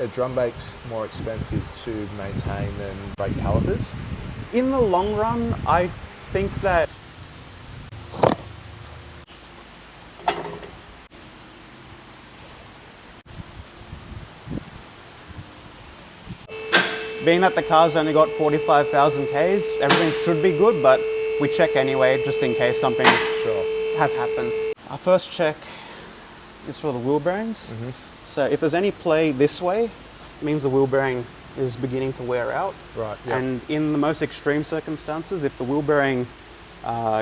Are drum brakes more expensive to maintain than brake calipers? In the long run, I think that being that the car's only got 45,000 Ks, everything should be good, but we check anyway just in case something has happened. Our first check is for the wheel bearings. So if there's any play this way, it means the wheel bearing is beginning to wear out. Right. Yep. And in the most extreme circumstances, if the wheel bearing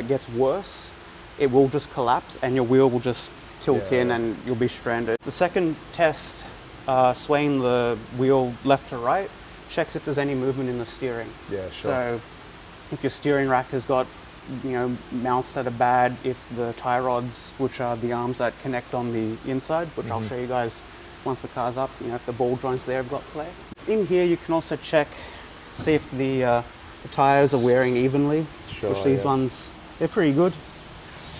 gets worse, it will just collapse and your wheel will just tilt in and you'll be stranded. The second test, swaying the wheel left to right, checks if there's any movement in the steering. Yeah, sure. So if your steering rack has got, mounts that are bad, if the tie rods, which are the arms that connect on the inside, which I'll show you guys once the car's up, if the ball joints there have got play. In here you can also check, see if the tires are wearing evenly, which these ones, they're pretty good.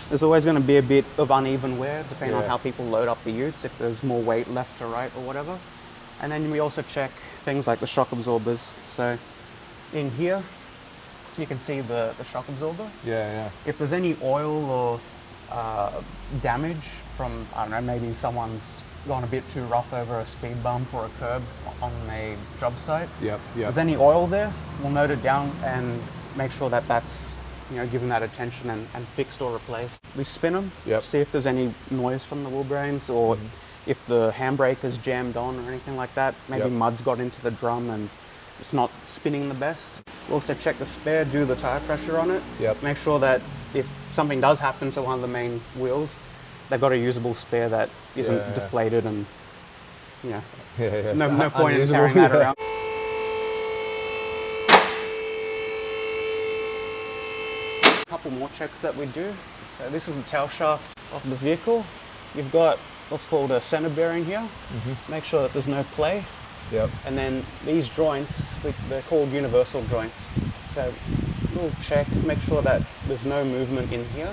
There's always going to be a bit of uneven wear depending on how people load up the utes, if there's more weight left to right or whatever. And then we also check things like the shock absorbers. So in here, you can see the shock absorber. If there's any oil or damage from, I don't know, maybe someone's gone a bit too rough over a speed bump or a curb on a job site. If there's any oil there, we'll note it down and make sure that that's given that attention and fixed or replaced. We spin them, see if there's any noise from the wheel bearings or if the handbrake is jammed on or anything like that. Maybe mud's got into the drum and it's not spinning the best. We'll also check the spare, do the tire pressure on it. Make sure that if something does happen to one of the main wheels, they've got a usable spare that isn't deflated and no point in carrying that around. A couple more checks that we do. So this is the tail shaft of the vehicle. You've got what's called a center bearing here. Make sure that there's no play. And then these joints, they're called universal joints. So we'll check, make sure that there's no movement in here.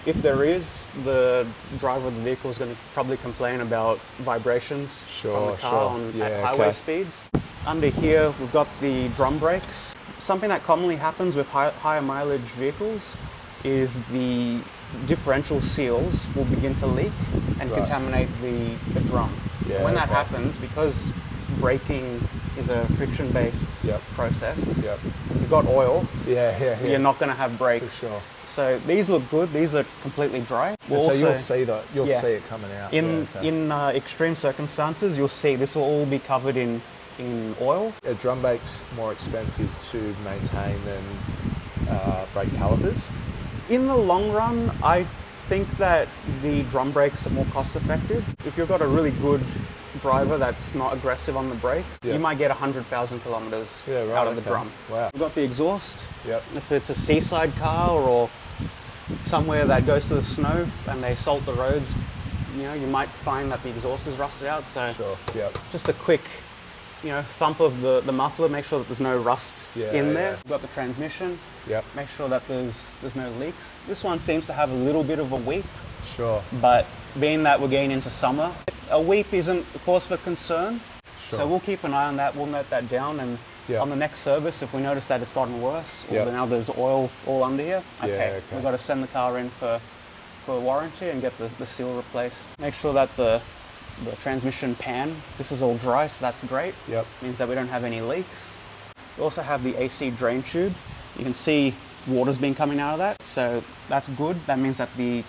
If there is, the driver of the vehicle is going to probably complain about vibrations from the car at highway speeds. Under here, we've got the drum brakes. Something that commonly happens with higher mileage vehicles is the differential seals will begin to leak and contaminate the drum. When that happens, because braking is a friction-based process, if you've got oil, you're not going to have brakes. So these look good. These are completely dry. So you'll see that. You'll see it coming out. In extreme circumstances, you'll see this will all be covered in oil. Are drum brakes more expensive to maintain than brake calipers? In the long run, I think that the drum brakes are more cost effective. If you've got a really good driver that's not aggressive on the brakes, you might get 100,000 kilometers out of the drum. We've got the exhaust. If it's a seaside car or somewhere that goes to the snow and they salt the roads, you might find that the exhaust is rusted out. So just a quick thump of the muffler, make sure that there's no rust in there. We've got the transmission. Make sure that there's no leaks. This one seems to have a little bit of a weep. But being that we're getting into summer, a weep isn't a cause for concern. So we'll keep an eye on that. We'll note that down, and on the next service, if we notice that it's gotten worse, or now there's oil all under here, we've got to send the car in for warranty and get the seal replaced. Make sure that the transmission pan, this is all dry, so that's great. Means that we don't have any leaks. We also have the AC drain tube. You can see water's been coming out of that, so that's good. That means that the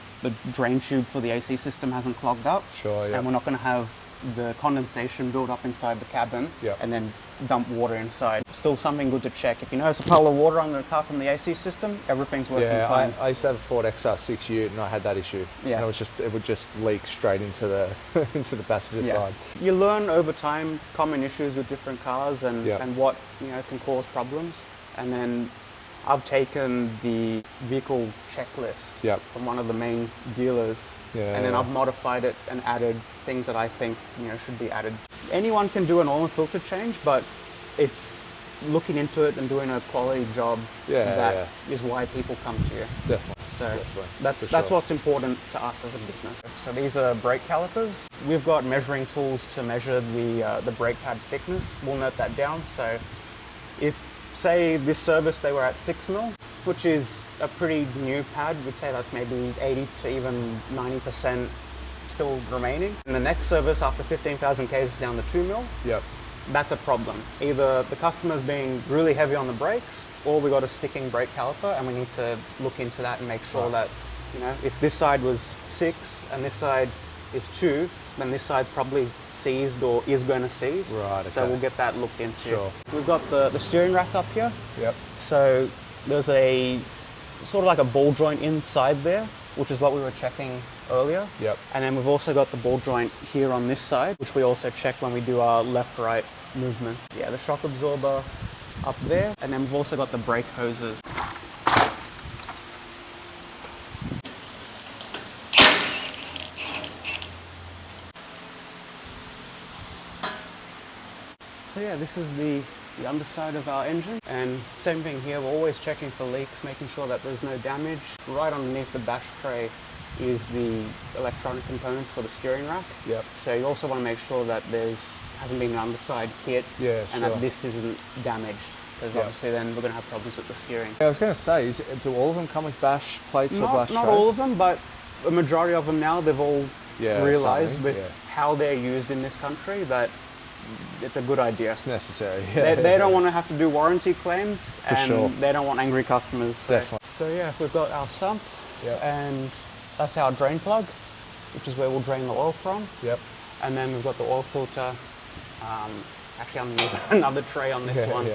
drain tube for the AC system hasn't clogged up. And we're not going to have the condensation build up inside the cabin and then dump water inside. Still something good to check. If you notice a puddle of water on the car from the AC system, everything's working fine. I used to have a Ford XR6 Ute and I had that issue. And it would just leak straight into the into the passenger side. You learn over time common issues with different cars and what can cause problems. And then I've taken the vehicle checklist from one of the main dealers and then I've modified it and added things that I think should be added. Anyone can do an oil and filter change, but it's looking into it and doing a quality job that is why people come to you. Definitely. So that's what's important to us as a business. So these are brake calipers. We've got measuring tools to measure the brake pad thickness. We'll note that down. So if, say, this service they were at 6 mil, which is a pretty new pad, we'd say that's maybe 80 to even 90% still remaining. And the next service after 15,000 Ks is down to 2 mil. Yep. That's a problem. Either the customer's being really heavy on the brakes, or we got a sticking brake caliper, and we need to look into that and make sure that, you know, if this side was 6 and this side is 2, then this side's probably seized or is going to seize. Right, okay. So we'll get that looked into. Sure. We've got the steering rack up here. Yep. So there's a sort of like a ball joint inside there, which is what we were checking earlier. Yep. And then we've also got the ball joint here on this side, which we also check when we do our left-right movements. Yeah, the shock absorber up there. And then we've also got the brake hoses. So yeah, this is the underside of our engine, and same thing here, we're always checking for leaks, making sure that there's no damage. Right underneath the bash tray is the electronic components for the steering rack. Yep. So you also want to make sure that hasn't been an underside hit, and that this isn't damaged, because obviously then we're going to have problems with the steering. I was going to say, do all of them come with bash plates or bash trays? Not all of them, but a majority of them now, they've all realised with how they're used in this country that it's a good idea. It's necessary. They don't want to have to do warranty claims, sure. They don't want angry customers. So. Definitely. So yeah, we've got our sump, and that's our drain plug, which is where we'll drain the oil from. Yep. And then we've got the oil filter. It's actually underneath another tray on this one.